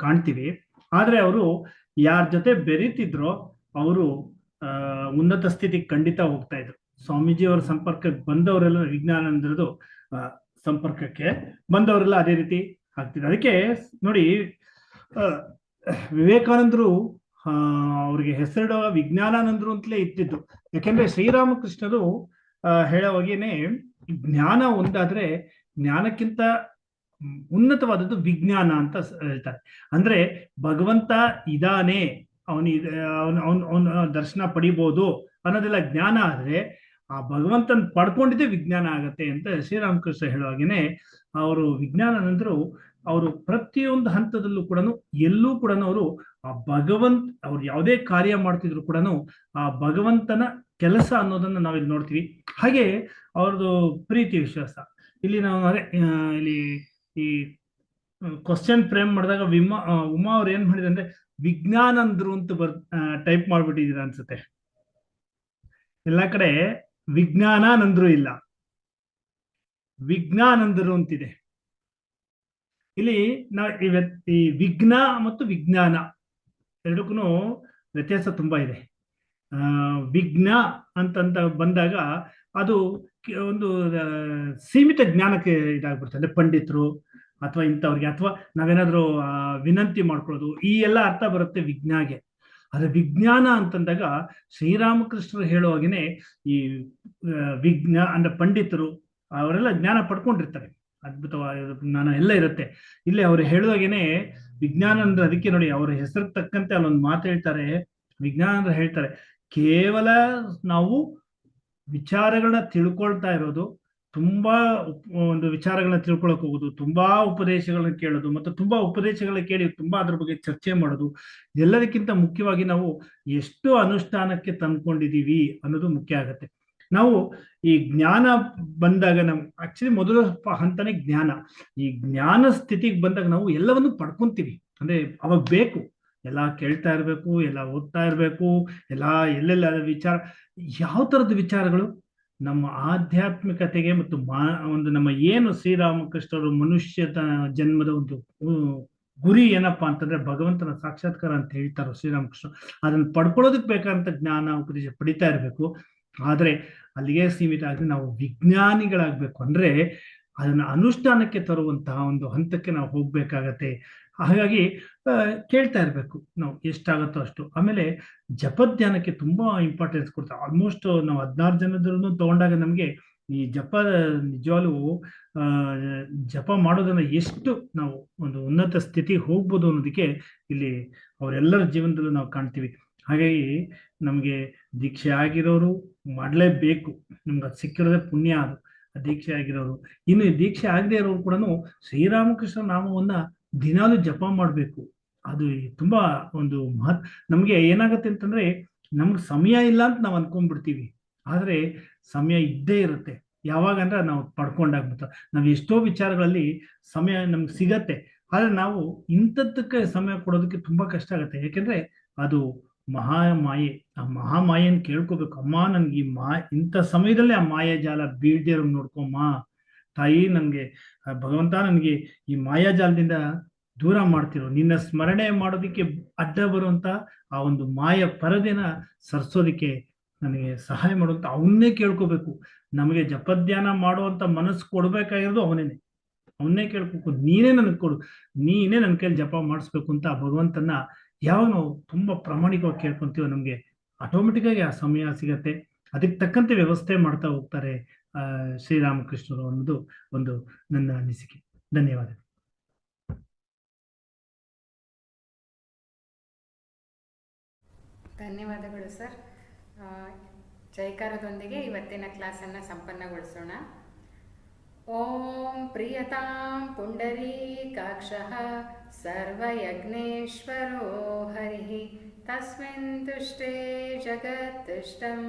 ಕಾಣ್ತೀವಿ. ಆದ್ರೆ ಅವರು ಯಾರ ಜೊತೆ ಬೆರೀತಿದ್ರೋ ಅವರು ಉನ್ನತ ಸ್ಥಿತಿಗೆ ಖಂಡಿತ ಹೋಗ್ತಾ ಇದ್ರು. ಸ್ವಾಮೀಜಿ ಅವರ ಸಂಪರ್ಕಕ್ಕೆ ಬಂದವರೆಲ್ಲ, ವಿಜ್ಞಾನಾನಂದರದು ಸಂಪರ್ಕಕ್ಕೆ ಬಂದವರೆಲ್ಲ ಅದೇ ರೀತಿ ಆಗ್ತಿದೆ. ಅದಕ್ಕೆ ನೋಡಿ, ವಿವೇಕಾನಂದರು ಅವ್ರಿಗೆ ಹೆಸರಿಡುವ ವಿಜ್ಞಾನಾನಂದರು ಅಂತಲೇ ಇತ್ತಿದ್ದು. ಯಾಕೆಂದ್ರೆ ಶ್ರೀರಾಮಕೃಷ್ಣರು ಹೇಳೋವಾಗೇನೆ ಜ್ಞಾನ ಒಂದಾದ್ರೆ ಜ್ಞಾನಕ್ಕಿಂತ ಉನ್ನತವಾದದ್ದು ವಿಜ್ಞಾನ ಅಂತ ಹೇಳ್ತಾರೆ. ಅಂದ್ರೆ ಭಗವಂತ ಇದಾನೆ, ಅವನ ದರ್ಶನ ಪಡಿಬಹುದು ಅನ್ನೋದೆಲ್ಲ ಜ್ಞಾನ ಆದ್ರೆ, ಆ ಭಗವಂತನ ಪಡ್ಕೊಂಡಿದ್ದೇ ವಿಜ್ಞಾನ ಆಗತ್ತೆ ಅಂತ ಶ್ರೀರಾಮಕೃಷ್ಣ ಹೇಳುವಾಗೇನೆ ಅವರು ವಿಜ್ಞಾನಾನಂದರು ಅವರು ಪ್ರತಿಯೊಂದು ಹಂತದಲ್ಲೂ ಕೂಡ ಎಲ್ಲೂ ಕೂಡ ಅವರು ಆ ಅವ್ರು ಯಾವುದೇ ಕಾರ್ಯ ಮಾಡ್ತಿದ್ರು ಕೂಡ ಆ ಭಗವಂತನ ಕೆಲಸ ಅನ್ನೋದನ್ನ ನಾವಿಲ್ಲಿ ನೋಡ್ತೀವಿ. ಹಾಗೆ ಅವ್ರದ್ದು ಪ್ರೀತಿ ವಿಶ್ವಾಸ ಇಲ್ಲಿ ನಾವು ಇಲ್ಲಿ ಈ ಕ್ವಶನ್ ಫ್ರೇಮ್ ಮಾಡಿದಾಗ ಉಮಾ ಅವ್ರು ಏನ್ ಮಾಡಿದ್ರೆ ಅಂದ್ರೆ ವಿಜ್ಞಾನಂದ್ರು ಅಂತ ಟೈಪ್ ಮಾಡ್ಬಿಟ್ಟಿದ್ದೀರಾ ಅನ್ಸುತ್ತೆ. ಎಲ್ಲ ಕಡೆ ವಿಜ್ಞಾನಾನಂದ್ರು ಇಲ್ಲ, ವಿಜ್ಞಾನಂದರು ಅಂತಿದೆ. ಇಲ್ಲಿ ಈ ವಿಘ್ನ ಮತ್ತು ವಿಜ್ಞಾನ ಎರಡಕ್ಕೂ ವ್ಯತ್ಯಾಸ ತುಂಬಾ ಇದೆ. ವಿಘ್ನ ಅಂತಂತ ಬಂದಾಗ ಅದು ಒಂದು ಸೀಮಿತ ಜ್ಞಾನಕ್ಕೆ ಇದಾಗ್ಬಿಡ್ತದೆ. ಅಂದ್ರೆ ಪಂಡಿತರು ಅಥವಾ ಇಂಥವ್ರಿಗೆ, ಅಥವಾ ನಾವೇನಾದ್ರೂ ವಿನಂತಿ ಮಾಡ್ಕೊಳ್ಳೋದು, ಈ ಎಲ್ಲ ಅರ್ಥ ಬರುತ್ತೆ ವಿಜ್ಞಾಗೆ. ಆದ್ರೆ ವಿಜ್ಞಾನ ಅಂತಂದಾಗ ಶ್ರೀರಾಮಕೃಷ್ಣರು ಹೇಳುವಾಗೇನೆ ಈ ವಿಜ್ಞ ಅಂದ್ರೆ ಪಂಡಿತರು ಅವರೆಲ್ಲ ಜ್ಞಾನ ಪಡ್ಕೊಂಡಿರ್ತಾರೆ, ಅದ್ಭುತವಾದ ಜ್ಞಾನ ಎಲ್ಲ ಇರುತ್ತೆ. ಇಲ್ಲಿ ಅವ್ರು ಹೇಳುವಾಗೇನೆ ವಿಜ್ಞಾನ ಅಂದ್ರೆ, ಅದಕ್ಕೆ ನೋಡಿ ಅವ್ರ ಹೆಸರು ತಕ್ಕಂತೆ ಅಲ್ಲೊಂದು ಮಾತು ಹೇಳ್ತಾರೆ. ವಿಜ್ಞಾನ ಅಂದ್ರೆ ಹೇಳ್ತಾರೆ, ಕೇವಲ ನಾವು ವಿಚಾರಗಳನ್ನ ತಿಳ್ಕೊಳ್ತಾ ಇರೋದು, ತುಂಬಾ ಒಂದು ವಿಚಾರಗಳನ್ನ ತಿಳ್ಕೊಳಕ್ ಹೋಗೋದು, ತುಂಬಾ ಉಪದೇಶಗಳನ್ನ ಕೇಳೋದು, ಮತ್ತು ತುಂಬಾ ಉಪದೇಶಗಳನ್ನ ಕೇಳಿ ತುಂಬಾ ಅದ್ರ ಬಗ್ಗೆ ಚರ್ಚೆ ಮಾಡೋದು, ಎಲ್ಲದಕ್ಕಿಂತ ಮುಖ್ಯವಾಗಿ ನಾವು ಎಷ್ಟು ಅನುಷ್ಠಾನಕ್ಕೆ ತಂದ್ಕೊಂಡಿದೀವಿ ಅನ್ನೋದು ಮುಖ್ಯ ಆಗತ್ತೆ. ನಾವು ಈ ಜ್ಞಾನ ಬಂದಾಗ ಆಕ್ಚುಲಿ ಮೊದಲ ಹಂತನೇ ಜ್ಞಾನ. ಈ ಜ್ಞಾನ ಸ್ಥಿತಿಗೆ ಬಂದಾಗ ನಾವು ಎಲ್ಲವನ್ನು ಪಡ್ಕೊಂತೀವಿ. ಅಂದ್ರೆ ಅವಾಗ ಬೇಕು, ಎಲ್ಲ ಕೇಳ್ತಾ ಇರ್ಬೇಕು, ಎಲ್ಲ ಓದ್ತಾ ಇರ್ಬೇಕು, ಎಲ್ಲೆಲ್ಲ ವಿಚಾರ, ಯಾವ ತರದ ವಿಚಾರಗಳು ನಮ್ಮ ಆಧ್ಯಾತ್ಮಿಕತೆಗೆ ಮತ್ತು ಒಂದು ನಮ್ಮ ಏನು ಶ್ರೀರಾಮಕೃಷ್ಣರು ಮನುಷ್ಯ ಜನ್ಮದ ಒಂದು ಗುರಿ ಏನಪ್ಪಾ ಅಂತಂದ್ರೆ ಭಗವಂತನ ಸಾಕ್ಷಾತ್ಕಾರ ಅಂತ ಹೇಳ್ತಾರೆ ಶ್ರೀರಾಮಕೃಷ್ಣ. ಅದನ್ನ ಪಡ್ಕೊಳ್ಳೋದಕ್ಕೆ ಬೇಕಾದಂತ ಜ್ಞಾನ ಉಪದೇಶ ಪಡಿತಾ ಇರಬೇಕು. ಆದ್ರೆ ಅಲ್ಲಿಗೆ ಸೀಮಿತ ಆಗಿ ನಾವು ವಿಜ್ಞಾನಿಗಳಾಗ್ಬೇಕು ಅಂದ್ರೆ ಅದನ್ನ ಅನುಷ್ಠಾನಕ್ಕೆ ತರುವಂತಹ ಒಂದು ಹಂತಕ್ಕೆ ನಾವು ಹೋಗ್ಬೇಕಾಗತ್ತೆ. ಹಾಗಾಗಿ ಕೇಳ್ತಾ ಇರ್ಬೇಕು ನಾವು ಎಷ್ಟಾಗತ್ತೋ ಅಷ್ಟು. ಆಮೇಲೆ ಜಪಧ್ಯಾನಕ್ಕೆ ತುಂಬಾ ಇಂಪಾರ್ಟೆನ್ಸ್ ಕೊಡ್ತಾರೆ. ಆಲ್ಮೋಸ್ಟ್ ನಾವು 16 ಜನದನ್ನು ತಗೊಂಡಾಗ ನಮ್ಗೆ ಈ ಜಪ ನಿಜವಾಗ್ಲೂ ಜಪ ಮಾಡೋದನ್ನ ಎಷ್ಟು ನಾವು ಒಂದು ಉನ್ನತ ಸ್ಥಿತಿಗೆ ಹೋಗ್ಬೋದು ಅನ್ನೋದಕ್ಕೆ ಇಲ್ಲಿ ಅವರೆಲ್ಲರ ಜೀವನದಲ್ಲೂ ನಾವು ಕಾಣ್ತೀವಿ. ಹಾಗಾಗಿ ನಮಗೆ ದೀಕ್ಷೆ ಆಗಿರೋರು ಮಾಡಲೇಬೇಕು, ನಮ್ಗೆ ಅದು ಸಿಕ್ಕಿರೋದೇ ಪುಣ್ಯ. ಅದು ದೀಕ್ಷೆ ಆಗಿರೋರು, ಇನ್ನು ದೀಕ್ಷೆ ಆಗದೆ ಇರೋರು ಕೂಡ ಶ್ರೀರಾಮಕೃಷ್ಣ ನಾಮವನ್ನ ದಿನಾಲು ಜಪ ಮಾಡಬೇಕು. ಅದು ತುಂಬಾ ಒಂದು ನಮ್ಗೆ ಏನಾಗತ್ತೆ ಅಂತಂದ್ರೆ ನಮ್ಗೆ ಸಮಯ ಇಲ್ಲ ಅಂತ ನಾವು ಅನ್ಕೊಂಡ್ಬಿಡ್ತೀವಿ. ಆದ್ರೆ ಸಮಯ ಇದ್ದೇ ಇರುತ್ತೆ. ಯಾವಾಗ ಅಂದ್ರೆ ನಾವು ಪಡ್ಕೊಂಡಾಗ್ಬಿಡ್ತ ನಾವು ಎಷ್ಟೋ ವಿಚಾರಗಳಲ್ಲಿ ಸಮಯ ನಮ್ಗೆ ಸಿಗತ್ತೆ. ಆದ್ರೆ ನಾವು ಇಂಥದ್ದಕ್ಕೆ ಸಮಯ ಕೊಡೋದಕ್ಕೆ ತುಂಬಾ ಕಷ್ಟ ಆಗತ್ತೆ. ಯಾಕೆಂದ್ರೆ ಅದು ಮಹಾಮಾಯೆ. ಆ ಮಹಾಮಾಯೆಯನ್ನು ಕೇಳ್ಕೋಬೇಕು. ಅಮ್ಮ ನನ್ಗೆ ಈ ಇಂಥ ಸಮಯದಲ್ಲೇ ಆ ಮಾಯಾಜಾಲ ಬೀಳ್ದೇ ಇರೋ ನೋಡ್ಕೊಮ್ಮ ತಾಯಿ, ನನ್ಗೆ ಭಗವಂತ ನನ್ಗೆ ಈ ಮಾಯಾಜಾಲದಿಂದ ದೂರ ಮಾಡ್ತಿರೋ, ನಿನ್ನ ಸ್ಮರಣೆ ಮಾಡೋದಿಕ್ಕೆ ಅಡ್ಡ ಬರುವಂತ ಆ ಒಂದು ಮಾಯ ಪರದೆನ ಸರಿಸೋದಿಕ್ಕೆ ನನಗೆ ಸಹಾಯ ಮಾಡುವಂತ ಅವನ್ನೇ ಕೇಳ್ಕೋಬೇಕು. ನಮಗೆ ಜಪಧ್ಯಾನ ಮಾಡುವಂತ ಮನಸ್ಸು ಕೊಡ್ಬೇಕಾಗಿರೋದು ಅವನ್ನೇ ಕೇಳ್ಬೇಕು. ನೀನೇ ನನಗೆ ಕೊಡು, ನೀನೇ ನನ್ನ ಕೈಯಲ್ಲಿ ಜಪ ಮಾಡಿಸ್ಬೇಕು ಅಂತ ಭಗವಂತನ ಯಾವಾಗ ನಾವು ತುಂಬಾ ಪ್ರಾಮಾಣಿಕವಾಗಿ ಕೇಳ್ಕೊಂತೀವೋ ನಮ್ಗೆ ಆಟೋಮೆಟಿಕ್ ಆಗಿ ಆ ಸಮಯ ಸಿಗತ್ತೆ. ಅದಕ್ಕೆ ತಕ್ಕಂತೆ ವ್ಯವಸ್ಥೆ ಮಾಡ್ತಾ ಹೋಗ್ತಾರೆ ಶ್ರೀರಾಮಕೃಷ್ಣರು ಅನ್ನೋದು ಒಂದು ನನ್ನ ಅನಿಸಿಕೆ. ಧನ್ಯವಾದ. ಧನ್ಯವಾದಗಳು ಸರ್. ಜೈಕಾರದೊಂದಿಗೆ ಇವತ್ತಿನ ಕ್ಲಾಸನ್ನು ಸಂಪನ್ನಗೊಳಿಸೋಣ. ಓಂ ಪ್ರಿಯತಾಂ ಪುಂಡರೀಕಾಕ್ಷಃ ಸರ್ವಯಜ್ಞೇಶ್ವರೋ ಹರಿಃ ತಸ್ಮಿನ್ ತುಷ್ಟೇ ಜಗತ್ತುಷ್ಟಂ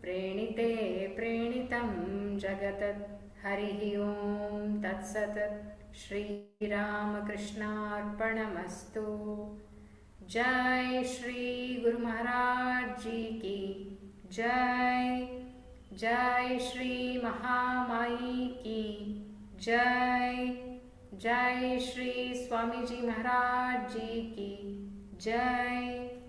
ಪ್ರೇಣಿತೆ ಪ್ರೇಣಿತಂ ಜಗತತ್ ಹರಿಃ ಓಂ ತತ್ಸತ್. ಶ್ರೀರಾಮಕೃಷ್ಣಾರ್ಪಣಮಸ್ತು. जय श्री गुरु महाराज जी की जय. जय श्री महामाई की जय. जय श्री स्वामी जी महाराज जी की जय.